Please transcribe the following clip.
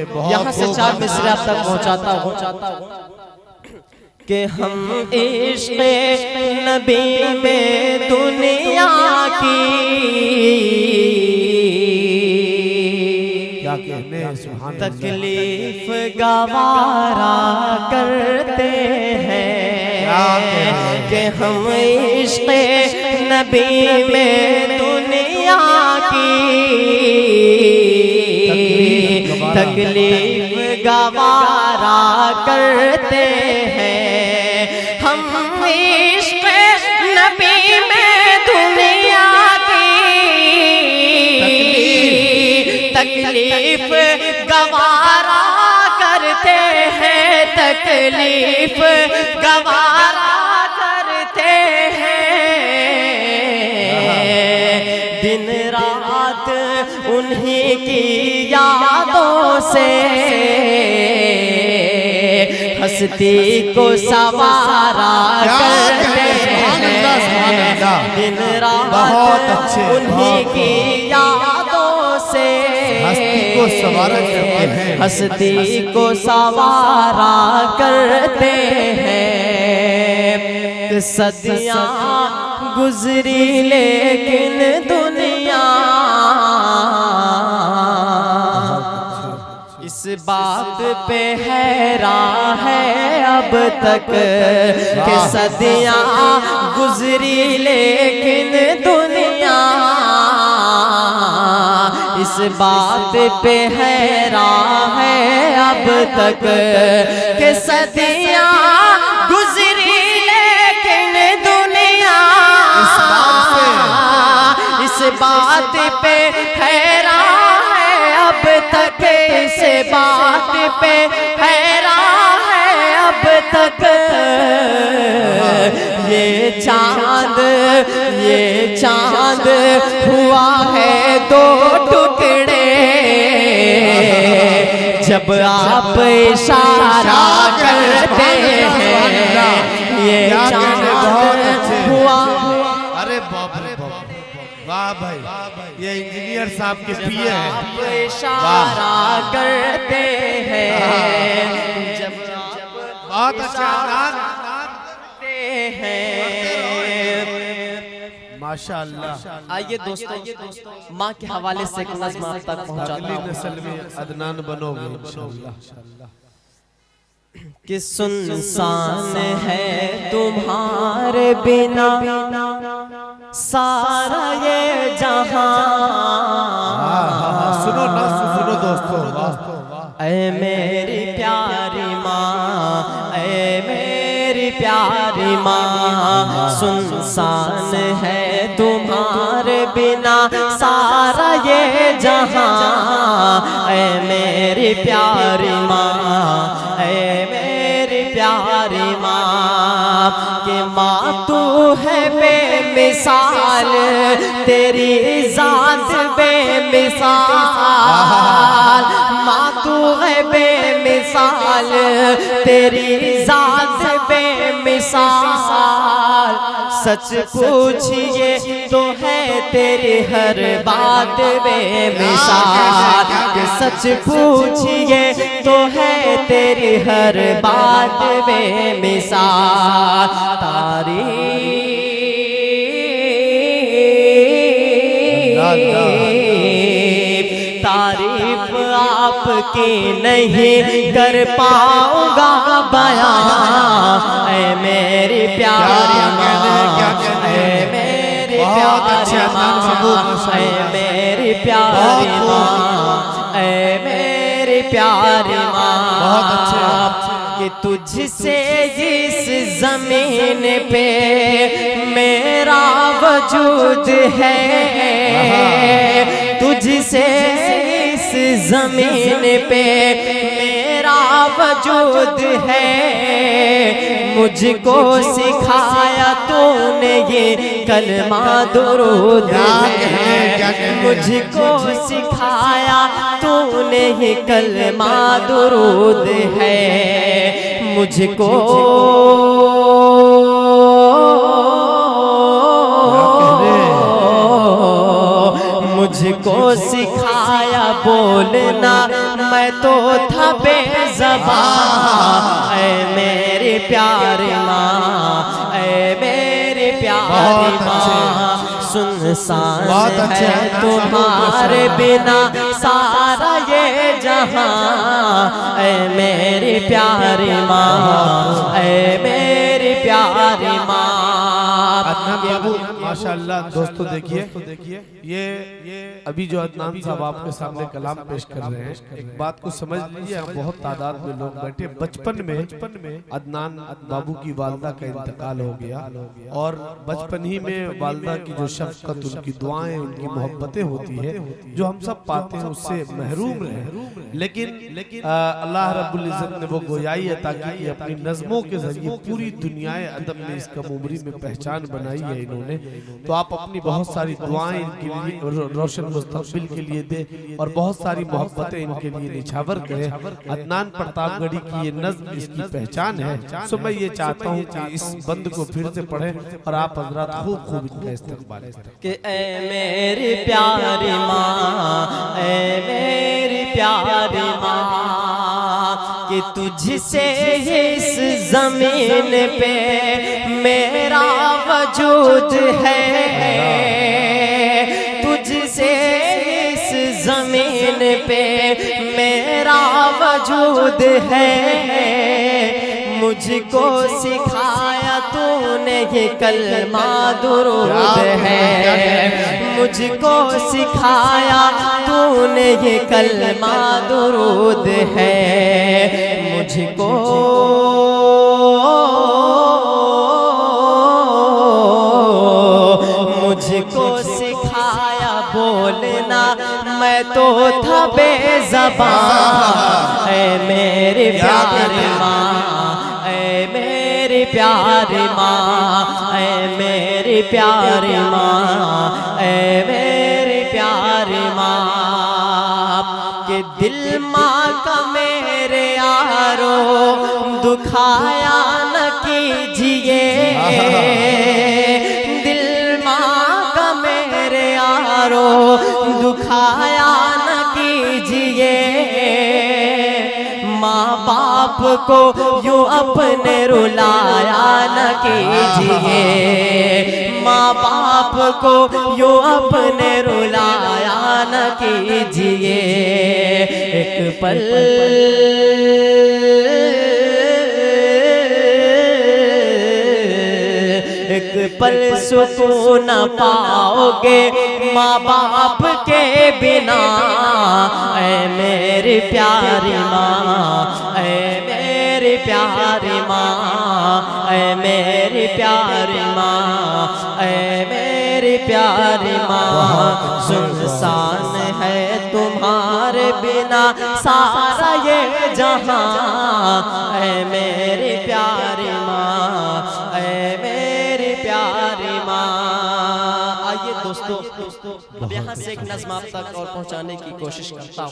यहाँ से 4 मिसरे आप तक पहुँचाता हूँ कि हम इश्क़ नबी में दुनिया की तकलीफ गवारा करते हैं कि हम इश्क़ नबी में दुनिया की तकलीफ गवारा करते हैं। हम इश्क़ नबी में दुनिया की तकलीफ गवारा करते हैं, तकलीफ गवारा करते हैं। दिन रात उन्हीं की यादों से हस्ती को सवारा करते हैं। दिन रात उन्हीं की यादों से हस्ती को सवारा करते हैं, हस्ती को सवारा करते हैं। सदियाँ गुजरी लेकिन दुनिया इस बात पे हैरान है अब तक कि सदियाँ गुजरी लेकिन दुनिया इस बात पे हैरान है अब तक कि सदियाँ गुजरी लेकिन दुनिया इस बात पे हैरान है अब तक, इस बात पे हैरान है अब तक। ये चांद हुआ है 2 टुकड़े जब आप इशारा करते हैं। ये चांद हुआ, अरे बाप रे बाप, वाह भाई, ये इंजीनियर साहब के पिए हैं। इशारा करते हैं जब बहुत अच्छा माशाअल्लाह। आइए दोस्तों, माँ के हवाले से एक नज़्म आप तक पहुँचाता हूँ। नस्ल में अदनान बनोगे इंशाअल्लाह। कि सुनसान है तुम्हारे बिना सारा ये जहां। सुनो ना, सुनो दोस्तों, ऐ मेरी प्यारी माँ, ऐ मेरी प्यारी माँ, सुनसान है तुम्हारे बिना सारा ये जहां। ऐ मेरी प्यारी माँ, ऐ मेरी प्यारी माँ, कि माँ तू है बेमिसाल, तेरी ज़ात बेमिसाल। माँ तू है बेमिसाल, तेरी ज़ात बेमिसाल। सच पूछिए तो है तेरी हर बात बेमिसाल। सच पूछिए तो है तेरी हर बात बेमिसाल। तारीफ आपकी नहीं कर पाऊंगा बयां। ऐ मेरी प्यारी माँ, ऐ मेरी प्यारी माँ, ऐ मेरी प्यारी माँ, ऐ मेरी प्यारी माँ, कि तुझसे इस जमीन पे मेरा वजूद है। तुझसे इस जमीन पे मेरा वजूद है। मुझको सिखाया तूने ये कलमा दुरूद है। मुझको सिखाया तूने ये कलमा दुरूद है। मुझको मुझको सिखाया बोलना मैं तो था बेज़बान। ऐ मेरी प्यारी माँ, ऐ मेरी प्यारी माँ, सुनसान है तुम्हारे बिना सारा ये जहां। ऐ मेरी प्यारी माँ, ऐ मेरी प्यारी माँ। माशाअल्लाह दोस्तों देखिए ये अभी जो अदनान साहब आपके सामने कलाम पेश कर रहे हैं, एक बात को समझ लीजिए, हम बहुत तादाद में लोग बैठे। बचपन में अदनान बाबू की वालदा का इंतकाल हो गया और बचपन ही में वालदा की जो शफकत, उनकी दुआएं, उनकी मोहब्बतें होती है जो हम सब पाते हैं उससे महरूम रहे। लेकिन अल्लाह रब्बुल इज्जत ने वो गोयाई अता की, अपनी नज़मों के जरिए पूरी दुनियाए अदब में इस कम उम्री में पहचान बनाई है इन्होंने। तो आप अपनी बहुत सारी दुआएं इनके लिए रोशन मुस्तकबिल के लिए दे और बहुत सारी मोहब्बतें इनके लिए निछावर करें। अदनान प्रतापगढ़ी की ये नज़्म इसकी पहचान है। सो मैं ये चाहता हूँ कि इस बंद को फिर से पढ़ें और आप हजरात खूब खूब इनका इस्तेमाल कि ऐ मेरी प्यारी माँ, ऐ मेरी प्यारी माँ, कि तुझसे इस जमीन पे मेरा वजूद है, तुझसे इस जमीन पे मेरा वजूद है। मुझको सिखाया तूने ये कलमा दुरूद है, मुझको सिखाया तूने ये कलमा दुरूद है। मुझको सिखाया बोलना, मैं तो था बेज़बान। ऐ मेरी प्यारी माँ, ऐ मेरी प्यारी माँ, ऐ मेरी प्यारी माँ, ऐ मेरी प्यारी माँ। कि दिल माँ का मेरे यारो दुखाया न कीजिए, दिल माँ का मेरे यारो दुखाया न कीजिए। माँ बाप को यूं अपने रुलाया न कीजिए, माँ बाप को यूं अपने रुलाया न कीजिए। एक पल सुकून पाओगे माँ बाप के बिना। ऐ मेरी प्यारी माँ, ऐ मेरी प्यारी माँ, ऐ मेरी प्यारी माँ, ऐ मेरी प्यारी माँ। सुनसान है तुम्हारे बिना सारा ये जहां। ऐ मेरी प्यारी माँ, ऐ मेरी प्यारी माँ। आइए दोस्तों, अब यहाँ से एक नज़्म आप तक और पहुँचाने की कोशिश करता हूँ।